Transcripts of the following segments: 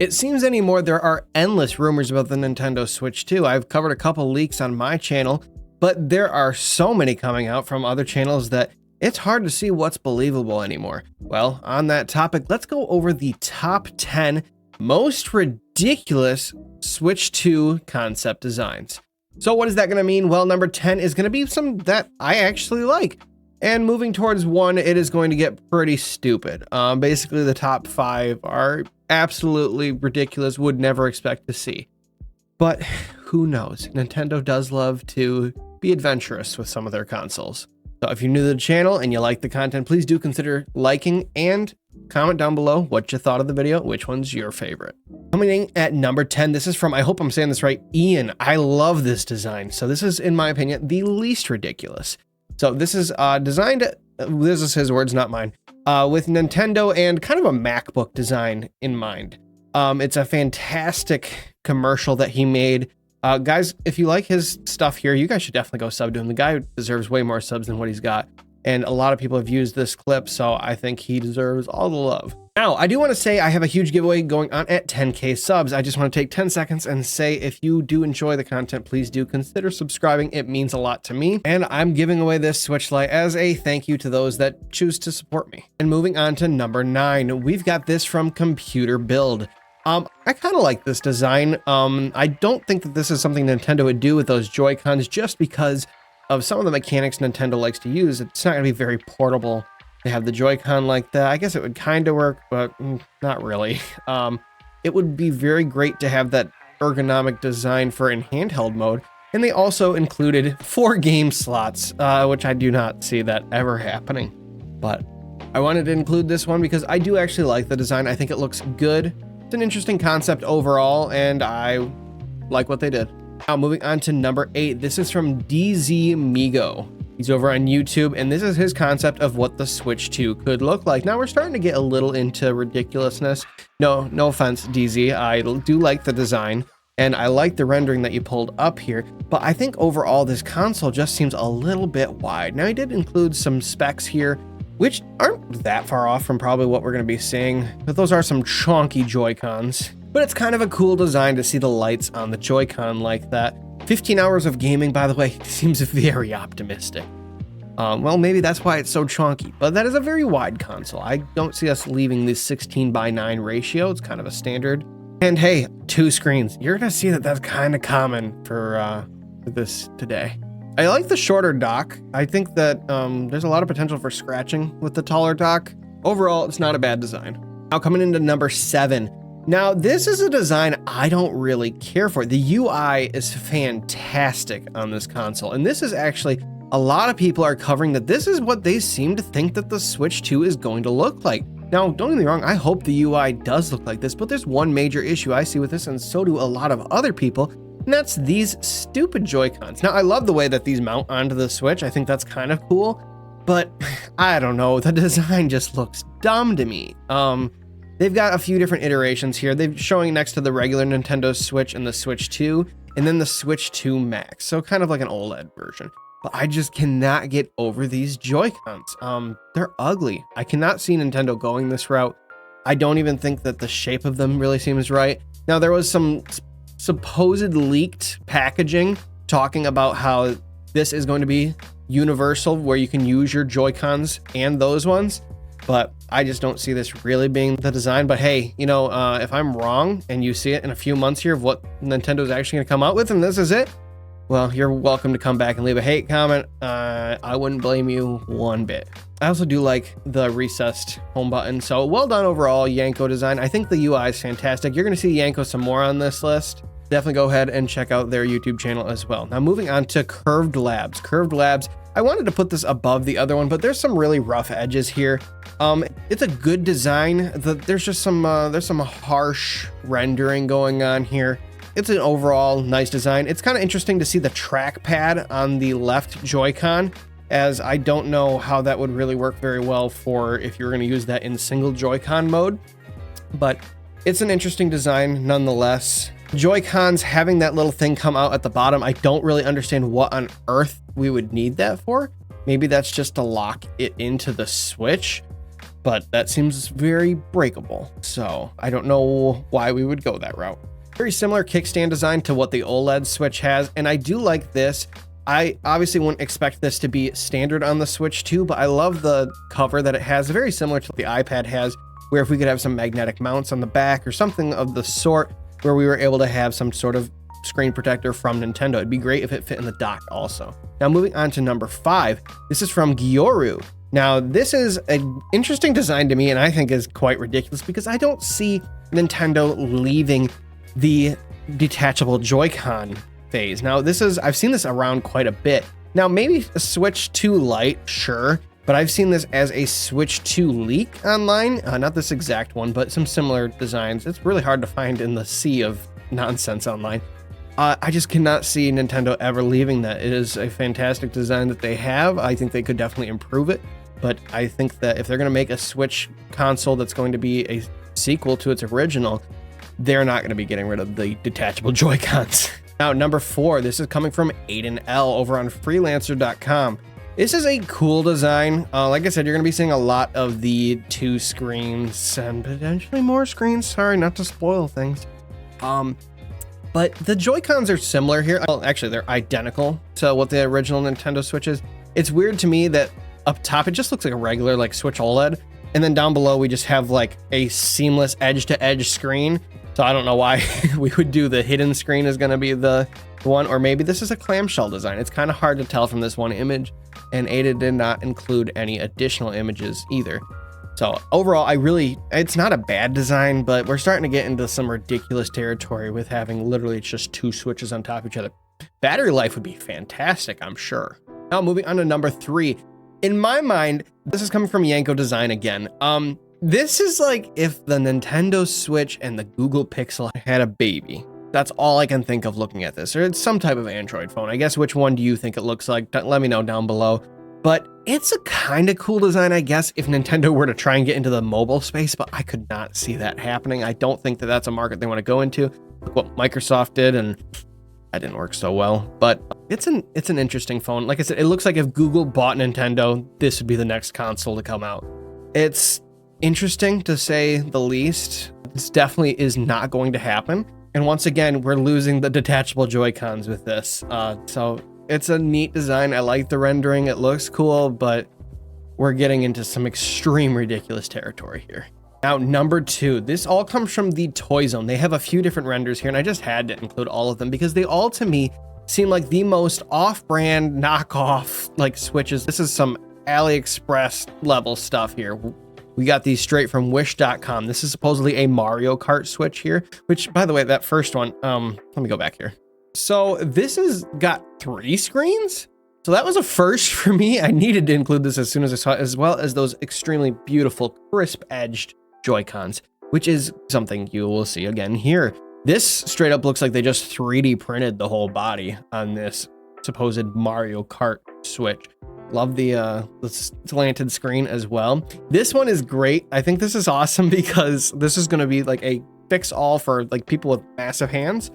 It seems anymore there are endless rumors about the Nintendo Switch 2. I've covered a couple leaks on my channel, but there are so many coming out from other channels that it's hard to see what's believable anymore. Well, on that topic, let's go over the top 10 most ridiculous Switch 2 concept designs. So what is that going to mean? Well, number 10 is going to be some that I actually like. And moving towards 1, it is going to get pretty stupid. Basically, the top 5 are absolutely ridiculous, would never expect to see. But who knows? Nintendo does love to be adventurous with some of their consoles. So if you're new to the channel and you like the content, please do consider liking and comment down below what you thought of the video, which one's your favorite. Coming in at number 10, this is from, I hope I'm saying this right, Ian. I love this design. So this is, in my opinion, the least ridiculous. So this is designed, this is his words, not mine, with Nintendo and kind of a MacBook design in mind. It's a fantastic commercial that he made. Guys, if you like his stuff here, you guys should definitely go sub to him. The guy deserves way more subs than what he's got. And a lot of people have used this clip, so I think he deserves all the love. Now, I do want to say I have a huge giveaway going on at 10K subs. I just want to take 10 seconds and say if you do enjoy the content, please do consider subscribing. It means a lot to me. And I'm giving away this Switch Lite as a thank you to those that choose to support me. And moving on to number 9, we've got this from Computer Build. I kind of like this design. I don't think that this is something Nintendo would do with those Joy-Cons just because of some of the mechanics Nintendo likes to use. It's not going to be very portable to have the Joy-Con like that. I guess it would kind of work, but not really. It would be very great to have that ergonomic design for in handheld mode. And they also included 4 game slots, which I do not see that ever happening. But I wanted to include this one because I do actually like the design. I think it looks good. It's an interesting concept overall, and I like what they did. Now, moving on to number 8, this is from DZ Migo. He's over on YouTube, and this is his concept of what the Switch 2 could look like. Now, we're starting to get a little into ridiculousness. No offense, DZ. I do like the design, and I like the rendering that you pulled up here, but I think overall this console just seems a little bit wide. Now, he did include some specs here, which aren't that far off from probably what we're going to be seeing, but those are some chonky Joy-Cons. But it's kind of a cool design to see the lights on the Joy-Con like that. 15 hours of gaming, by the way, seems very optimistic. Well, maybe that's why it's so chonky, but that is a very wide console. I don't see us leaving the 16:9 ratio. It's kind of a standard. And hey, 2 screens. You're going to see that that's kind of common for this today. I like the shorter dock. I think that there's a lot of potential for scratching with the taller dock. Overall, it's not a bad design. Now coming into number 7. Now, this is a design I don't really care for. The UI is fantastic on this console, and this is actually, a lot of people are covering that this is what they seem to think that the Switch 2 is going to look like. Now, don't get me wrong, I hope the UI does look like this, but there's one major issue I see with this, and so do a lot of other people, and that's these stupid Joy-Cons. Now, I love the way that these mount onto the Switch. I think that's kind of cool, but I don't know, the design just looks dumb to me. They've got a few different iterations here. They're showing next to the regular Nintendo Switch and the Switch 2, and then the Switch 2 Max. So kind of like an OLED version. But I just cannot get over these Joy-Cons. They're ugly. I cannot see Nintendo going this route. I don't even think that the shape of them really seems right. Now, there was some supposed leaked packaging talking about how this is going to be universal, where you can use your Joy-Cons and those ones. But I just don't see this really being the design. But hey, you know, if I'm wrong and you see it in a few months here of what Nintendo's actually going to come out with and this is it, well, you're welcome to come back and leave a hate comment. I wouldn't blame you one bit. I also do like the recessed home button. So well done overall, Yanko design. I think the UI is fantastic. You're going to see Yanko some more on this list. Definitely go ahead and check out their YouTube channel as well. Now moving on to Curved Labs. Curved Labs, I wanted to put this above the other one, but there's some really rough edges here. It's a good design. There's just some harsh rendering going on here. It's an overall nice design. It's kind of interesting to see the trackpad on the left Joy-Con, as I don't know how that would really work very well for if you're going to use that in single Joy-Con mode, but it's an interesting design nonetheless. Joy-Cons having that little thing come out at the bottom, I don't really understand what on earth we would need that for. Maybe that's just to lock it into the Switch. but that seems very breakable. So I don't know why we would go that route. Very similar kickstand design to what the OLED Switch has, and I do like this. I obviously wouldn't expect this to be standard on the Switch 2, but I love the cover that it has, very similar to what the iPad has, where if we could have some magnetic mounts on the back or something of the sort, where we were able to have some sort of screen protector from Nintendo. It'd be great if it fit in the dock also. Now moving on to number 5, this is from Gyoru. Now this is an interesting design to me, and I think is quite ridiculous because I don't see Nintendo leaving the detachable Joy-Con phase. Now I've seen this around quite a bit. Now maybe a Switch 2 Lite, sure, but I've seen this as a Switch 2 leak online. Not this exact one, but some similar designs. It's really hard to find in the sea of nonsense online. I just cannot see Nintendo ever leaving that. It is a fantastic design that they have. I think they could definitely improve it, but I think that if they're going to make a Switch console that's going to be a sequel to its original, they're not going to be getting rid of the detachable Joy-Cons. Now, number 4, this is coming from Aiden L over on freelancer.com. This is a cool design. Like I said, you're going to be seeing a lot of the 2 screens and potentially more screens. Sorry, not to spoil things. But the Joy-Cons are similar here. Well, actually, they're identical to what the original Nintendo Switch is. It's weird to me that up top, it just looks like a regular like Switch OLED. And then down below, we just have like a seamless edge-to-edge screen. So I don't know why we would do the hidden screen is going to be the one, or maybe this is a clamshell design. It's kind of hard to tell from this one image, and Ada did not include any additional images either. So overall, it's not a bad design, but we're starting to get into some ridiculous territory with having literally just 2 switches on top of each other. Battery life would be fantastic, I'm sure. Now moving on to number 3. In my mind, this is coming from Yanko Design again. This is like if the Nintendo Switch and the Google Pixel had a baby. That's all I can think of looking at this. Or it's some type of Android phone. I guess which one do you think it looks like? Let me know down below. But it's a kind of cool design, I guess, if Nintendo were to try and get into the mobile space, but I could not see that happening. I don't think that that's a market they want to go into. Look what Microsoft did, and that didn't work so well. But it's an interesting phone. Like I said, it looks like if Google bought Nintendo, this would be the next console to come out. It's interesting to say the least. This definitely is not going to happen. And once again, we're losing the detachable Joy-Cons with this. So it's a neat design. I like the rendering. It looks cool, but we're getting into some extreme ridiculous territory here. Now, number 2, this all comes from the Toy Zone. They have a few different renders here, and I just had to include all of them because they all, to me, seem like the most off-brand knockoff like Switches. This is some AliExpress level stuff here. We got these straight from wish.com. This is supposedly a Mario Kart Switch here, which, by the way, that first one, let me go back here. So this has got 3 screens. So that was a first for me. I needed to include this as soon as I saw it, as well as those extremely beautiful, crisp-edged Joy-Cons, which is something you will see again here. This straight up looks like they just 3D printed the whole body on this supposed Mario Kart Switch. Love the slanted screen as well. This one is great. I think this is awesome because this is going to be like a fix-all for like people with massive hands.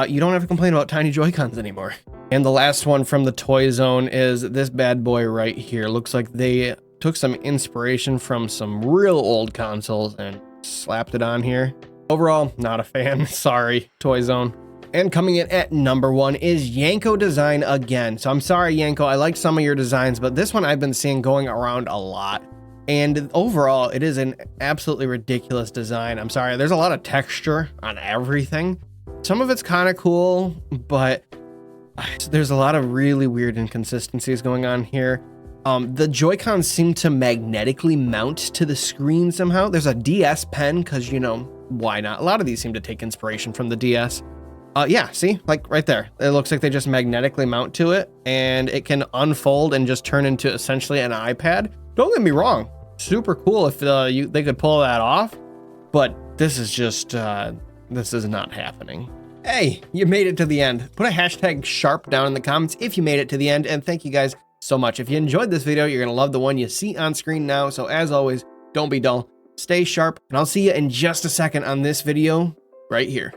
You don't have to complain about tiny Joy-Cons anymore. And the last one from the Toy Zone is this bad boy right here. Looks like they took some inspiration from some real old consoles and slapped it on here. Overall, not a fan. Sorry, Toy Zone. And coming in at number 1 is Yanko Design again. So I'm sorry, Yanko, I like some of your designs, but this one I've been seeing going around a lot. And overall, it is an absolutely ridiculous design. I'm sorry, there's a lot of texture on everything. Some of it's kind of cool, but there's a lot of really weird inconsistencies going on here. The Joy-Cons seem to magnetically mount to the screen somehow. There's a DS pen because, you know, why not? A lot of these seem to take inspiration from the DS. Yeah, see, like right there. It looks like they just magnetically mount to it and it can unfold and just turn into essentially an iPad. Don't get me wrong, super cool if they could pull that off, but this is just, this is not happening. Hey, you made it to the end. Put a hashtag sharp down in the comments if you made it to the end, and thank you guys so much. If you enjoyed this video, you're gonna love the one you see on screen now. So as always, don't be dull, stay sharp, and I'll see you in just a second on this video right here.